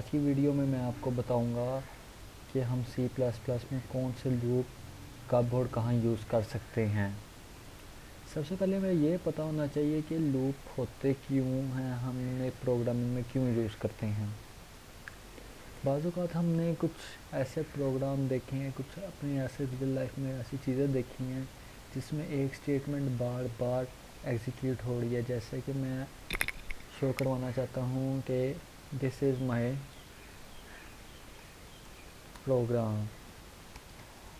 आज की वीडियो में मैं आपको बताऊंगा कि हम सी प्लस प्लस में कौन से लूप कब और कहाँ यूज़ कर सकते हैं। सबसे पहले हमें ये पता होना चाहिए कि लूप होते क्यों हैं, हमने प्रोग्रामिंग में क्यों यूज़ करते हैं। बाज़ औक़ात हमने कुछ ऐसे प्रोग्राम देखे हैं, कुछ अपनी ऐसे रियल लाइफ में ऐसी चीज़ें देखी हैं जिसमें एक स्टेटमेंट बार बार एग्जीक्यूट हो रही है। जैसे कि मैं शो करवाना चाहता हूँ कि दिस इज़ माई प्रोग्राम।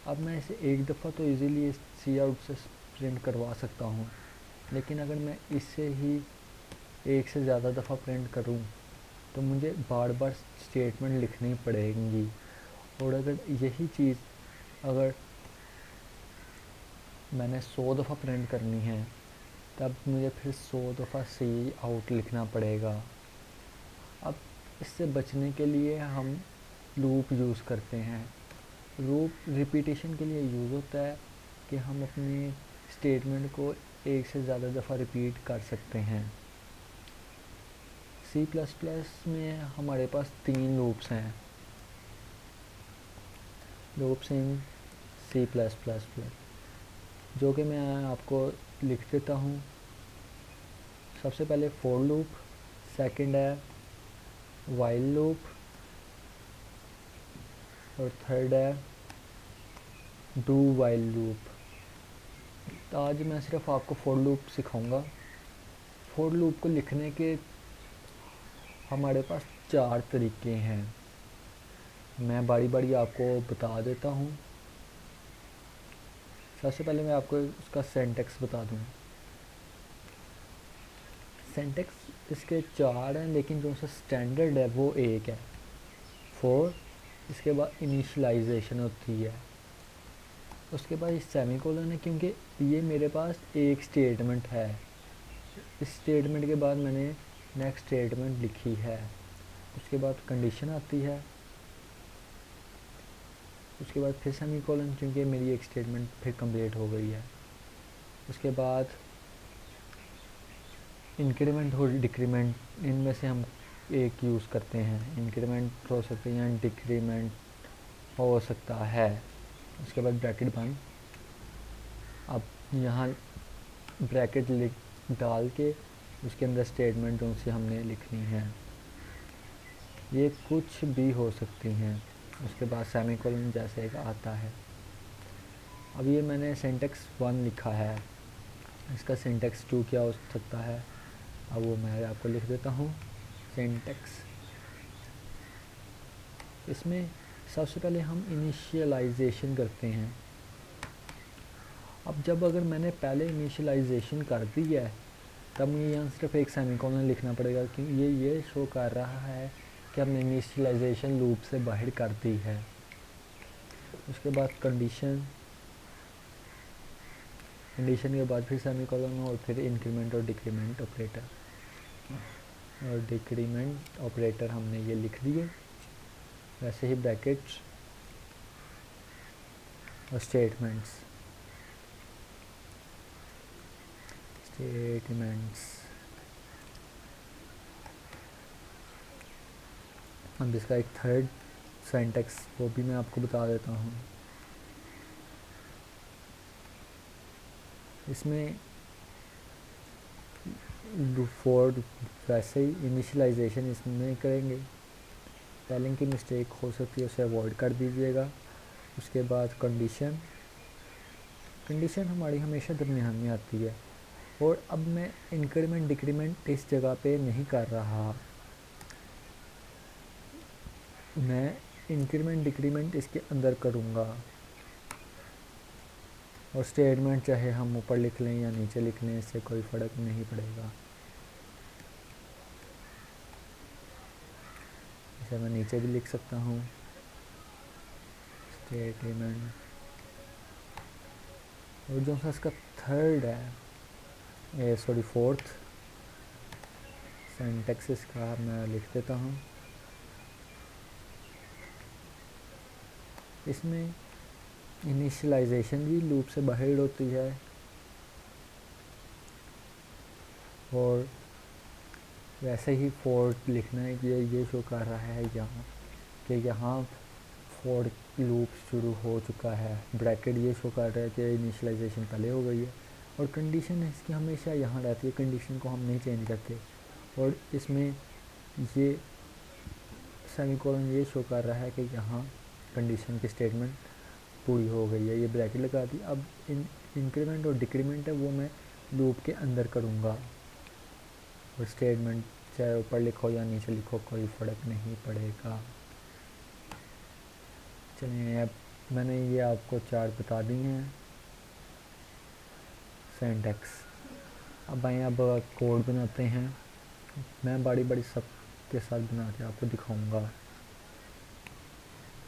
अब मैं इसे एक दफ़ा तो इजीली सी आउट से प्रिंट करवा सकता हूँ, लेकिन अगर मैं इसे ही एक से ज़्यादा दफ़ा प्रिंट करूँ तो मुझे बार बार स्टेटमेंट लिखनी पड़ेंगी। और अगर यही चीज़ अगर मैंने 100 दफ़ा प्रिंट करनी है तब मुझे फिर 100 दफ़ा सी आउट लिखना पड़ेगा। अब इससे बचने के लिए हम लूप यूज़ करते हैं। लूप रिपीटेशन के लिए यूज़ होता है कि हम अपने स्टेटमेंट को एक से ज़्यादा दफ़ा रिपीट कर सकते हैं। सी प्लस प्लस में हमारे पास 3 लूप्स हैं। लूप्स इन सी प्लस प्लस जो कि मैं आपको लिख देता हूँ। सबसे पहले फॉर लूप, सेकंड है वाइल लूप और थर्ड है डू वाइल लूप। तो आज मैं सिर्फ आपको फॉर लूप सिखाऊंगा। फॉर लूप को लिखने के हमारे पास 4 तरीके हैं। मैं बारी बारी आपको बता देता हूँ। सबसे पहले मैं आपको उसका सिंटैक्स बता दूँ। सिंटैक्स इसके 4 हैं, लेकिन जो सा स्टैंडर्ड है वो एक है। फॉर, इसके बाद इनिशियलाइजेशन होती है, उसके बाद सेमीकोलन है क्योंकि ये मेरे पास एक स्टेटमेंट है। इस स्टेटमेंट के बाद मैंने नेक्स्ट स्टेटमेंट लिखी है। उसके बाद कंडीशन आती है, उसके बाद फिर सेमीकोलन क्योंकि मेरी एक स्टेटमेंट फिर कंप्लीट हो गई है। उसके बाद इंक्रीमेंट और डिक्रीमेंट, इनमें से हम एक यूज़ करते हैं। इंक्रीमेंट हो सकते हैं या डिक्रीमेंट हो सकता है। उसके बाद ब्रैकेट बंद। अब यहाँ ब्रैकेट डाल के उसके अंदर स्टेटमेंट जो सी हमने लिखनी है, ये कुछ भी हो सकती हैं। उसके बाद सेमीकोलन जैसे एक आता है। अब ये मैंने सिंटैक्स 1 लिखा है, इसका सिंटैक्स 2 क्या हो सकता है, अब वो मैं आपको लिख देता हूँ। सिंटैक्स, इसमें सबसे पहले हम इनिशियलाइजेशन करते हैं। अब जब अगर मैंने पहले इनिशियलाइजेशन कर दी है तब मुझे यहाँ सिर्फ एक सेमीकोलन लिखना पड़ेगा क्योंकि ये शो कर रहा है कि हमने इनिशियलाइजेशन लूप से बाहर कर दी है। उसके बाद कंडीशन, कंडीशन के बाद फिर सेमीकोलन और फिर इंक्रीमेंट और डिक्रीमेंट ऑपरेटर। और डिक्रीमेंट ऑपरेटर हमने ये लिख दिए। वैसे ही ब्रैकेट्स और स्टेटमेंट्स अब इसका एक थर्ड सिंटैक्स वो भी मैं आपको बता देता हूँ। इसमें फॉर वैसे ही इनिशियलाइजेशन इसमें करेंगे। स्पेलिंग की मिस्टेक हो सकती है, उसे अवॉइड कर दीजिएगा। उसके बाद कंडीशन, कंडीशन हमारी हमेशा दरमियान में आती है। और अब मैं इंक्रीमेंट डिक्रीमेंट इस जगह पे नहीं कर रहा, मैं इंक्रीमेंट डिक्रीमेंट इसके अंदर करूँगा। और स्टेटमेंट चाहे हम ऊपर लिख लें या नीचे लिख लें, इससे कोई फ़र्क नहीं पड़ेगा। इसे मैं नीचे भी लिख सकता हूँ स्टेटमेंट। और जो सा इसका थर्ड है, फोर्थ सिंटैक्स इसका मैं लिख देता हूँ। इसमें इनिशियलाइजेशन भी लूप से बाहर होती है और वैसे ही फोर लिखना है कि ये शो कर रहा है यहाँ कि यहाँ फोर लूप शुरू हो चुका है। ब्रैकेट ये शो कर रहा है कि इनिशियलाइजेशन पहले हो गई है, और कंडीशन इसकी हमेशा यहाँ रहती है, कंडीशन को हम नहीं चेंज करते। और इसमें ये सेमीकोलन ये शो कर रहा है कि यहाँ कंडीशन की स्टेटमेंट पूरी हो गई है, ये ब्रैकेट लगा दी। अब इंक्रीमेंट और डिक्रीमेंट है वो मैं लूप के अंदर करूँगा, और स्टेटमेंट चाहे ऊपर लिखो या नीचे लिखो कोई फ़र्क नहीं पड़ेगा। चलिए, अब मैंने ये आपको 4 बता दी हैं सिंटैक्स। अब आए अब कोड बनाते हैं। मैं बड़ी बड़ी सब के साथ बना के आपको दिखाऊंगा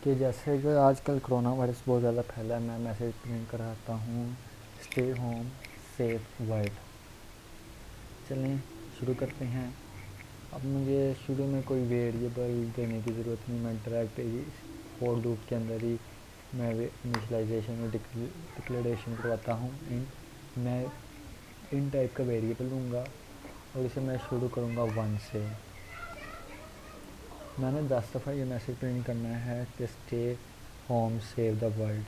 कि जैसे कि आजकल कोरोना वायरस बहुत ज़्यादा फैला है। मैं मैसेज प्रिंट कराता हूँ स्टे होम सेफ वर्ल्ड। चलें शुरू करते हैं। अब मुझे शुरू में कोई वेरिएबल देने की ज़रूरत नहीं, मैं डायरेक्ट फॉर लूप के अंदर ही मैं इनिशियलाइजेशन और डिक्लेरेशन करवाता हूँ। मैं इन टाइप का वेरिएबल लूँगा और इसे मैं शुरू करूँगा 1 से। मैंने 10 दफ़ा ये मैसेज प्रिंट करना है कि stay home save the world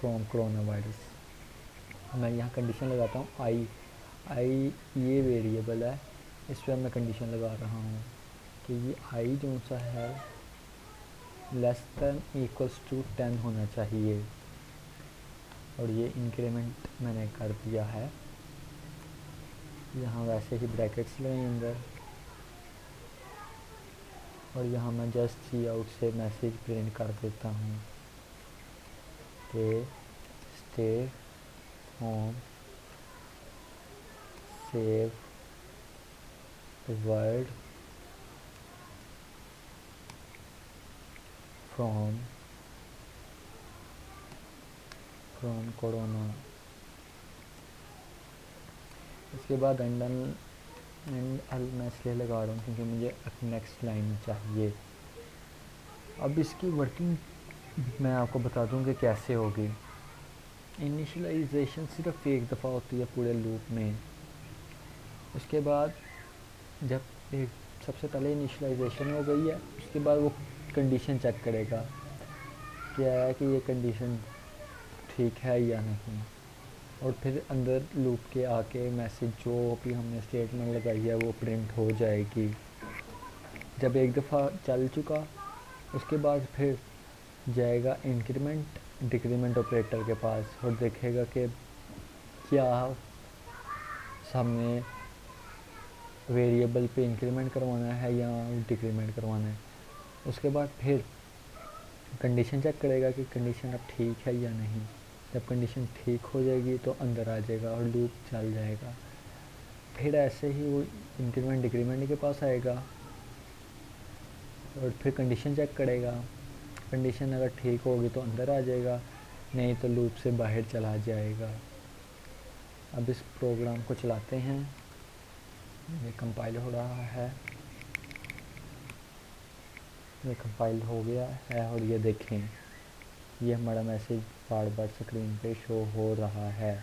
from corona virus. मैं यहाँ कंडीशन लगाता हूँ आई ये वेरिएबल है, इस पर मैं कंडीशन लगा रहा हूँ कि ये आई जो सा है लेस दैन इक्वल्स टू 10 होना चाहिए। और ये इंक्रीमेंट मैंने कर दिया है। यहाँ वैसे ही ब्रैकेट्स लगाए अंदर, और यहाँ मैं जस्ट सी आउट से मैसेज प्रिंट कर देता हूँ कि stay home save the world from corona. इसके बाद एंड मैं इसलिए लगा रहा हूँ क्योंकि मुझे नेक्स्ट लाइन चाहिए। अब इसकी वर्किंग मैं आपको बता दूँ कि कैसे होगी। इनिशियलाइजेशन सिर्फ एक दफ़ा होती है पूरे लूप में। उसके बाद जब एक सबसे पहले इनिशियलाइजेशन हो गई है, उसके बाद वो कंडीशन चेक करेगा क्या है कि ये कंडीशन ठीक है या नहीं, और फिर अंदर लूप के आके मैसेज जो भी हमने स्टेटमेंट लगाई है वो प्रिंट हो जाएगी। जब एक दफ़ा चल चुका, उसके बाद फिर जाएगा इंक्रीमेंट डिक्रीमेंट ऑपरेटर के पास और देखेगा कि क्या हमने वेरिएबल पे इंक्रीमेंट करवाना है या डिक्रीमेंट करवाना है। उसके बाद फिर कंडीशन चेक करेगा कि कंडीशन अब ठीक है या नहीं। जब कंडीशन ठीक हो जाएगी तो अंदर आ जाएगा और लूप चल जाएगा। फिर ऐसे ही वो इंक्रीमेंट डिक्रीमेंट के पास आएगा और फिर कंडीशन चेक करेगा। कंडीशन अगर ठीक होगी तो अंदर आ जाएगा, नहीं तो लूप से बाहर चला जाएगा। अब इस प्रोग्राम को चलाते हैं। ये कंपाइल हो रहा है, ये कंपाइल हो गया है, और ये देखें ये हमारा मैसेज बार बार स्क्रीन पे शो हो रहा है।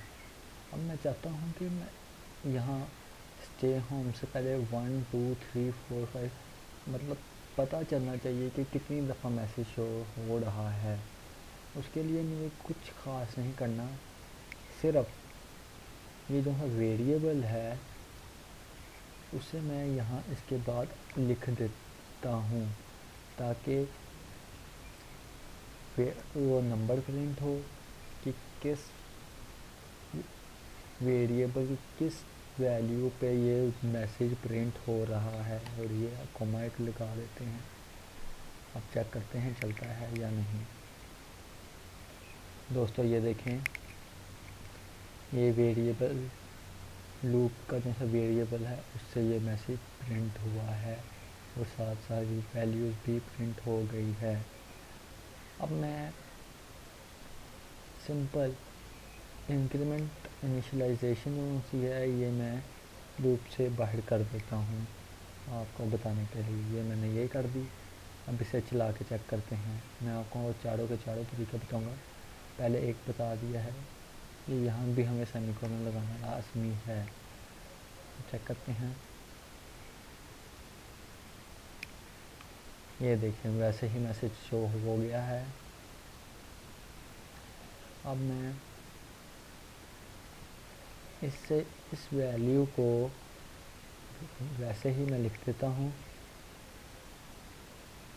अब मैं चाहता हूँ कि मैं यहाँ स्टे होम से पहले 1 2 3 4 5 मतलब पता चलना चाहिए कि कितनी दफ़ा मैसेज शो हो रहा है। उसके लिए मुझे कुछ ख़ास नहीं करना, सिर्फ ये जो है वेरिएबल है उसे मैं यहाँ इसके बाद लिख देता हूँ ताकि वो नंबर प्रिंट हो कि किस वेरिएबल की किस वैल्यू पे ये मैसेज प्रिंट हो रहा है। और ये कॉमा एक लगा देते हैं। अब चेक करते हैं चलता है या नहीं। दोस्तों ये देखें, ये वेरिएबल लूप का जो सा वेरिएबल है उससे ये मैसेज प्रिंट हुआ है और साथ साथ वैल्यूज़ भी प्रिंट हो गई है। अब मैं सिंपल इंक्रीमेंट इनिशियलाइजेशन जो सी है ये मैं लूप से बाहर कर देता हूँ आपको बताने के लिए। ये मैंने ये कर दी। अब इसे चला के चेक करते हैं। मैं आपको चारों के चारों तरीके बताऊँगा। पहले एक बता दिया है कि यहाँ भी हमें सेमीकोलन लगाना लाजमी है। चेक करते हैं। ये देखें वैसे ही मैसेज शो हो गया है। अब मैं इससे इस वैल्यू को वैसे ही मैं लिख देता हूँ।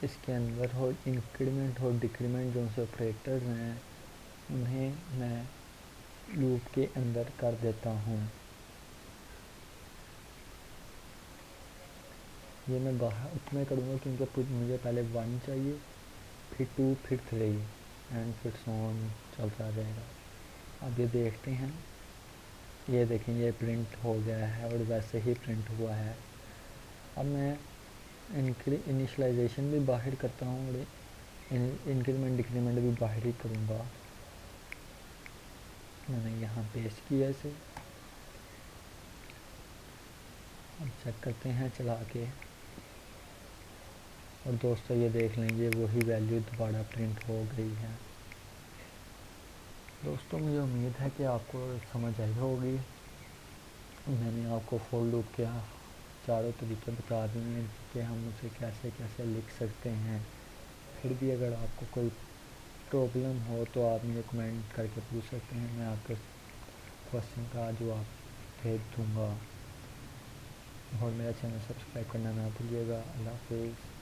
इसके अंदर हो इंक्रीमेंट और डिक्रीमेंट जो से ऑपरेटर्स हैं उन्हें मैं लूप के अंदर कर देता हूँ। ये मैं बाहर उसमें करूँगा क्योंकि मुझे पहले 1 चाहिए, फिर 2, फिर 3 एंड फिर सो ऑन चलता रहेगा। अब ये देखते हैं, ये देखें ये प्रिंट हो गया है और वैसे ही प्रिंट हुआ है। अब मैं इनिशलाइजेशन भी बाहर करता हूँ और इंक्रीमेंट डिक्रीमेंट भी बाहर ही करूँगा। मैंने यहाँ पेस्ट किया इसे। अब चेक करते हैं चला के, और दोस्तों ये देख लेंगे वही वैल्यू दोबारा प्रिंट हो गई है। दोस्तों मुझे उम्मीद है कि आपको समझ आई होगी। मैंने आपको फॉर लूप के चारों तरीके बता दिए हैं कि हम उसे कैसे कैसे लिख सकते हैं। फिर भी अगर आपको कोई प्रॉब्लम हो तो आप मुझे कमेंट करके पूछ सकते हैं, मैं आपके क्वेश्चन का जवाब भेज दूँगा। और मेरा चैनल सब्सक्राइब करना ना भूलिएगा। अल्लाह हाफिज़।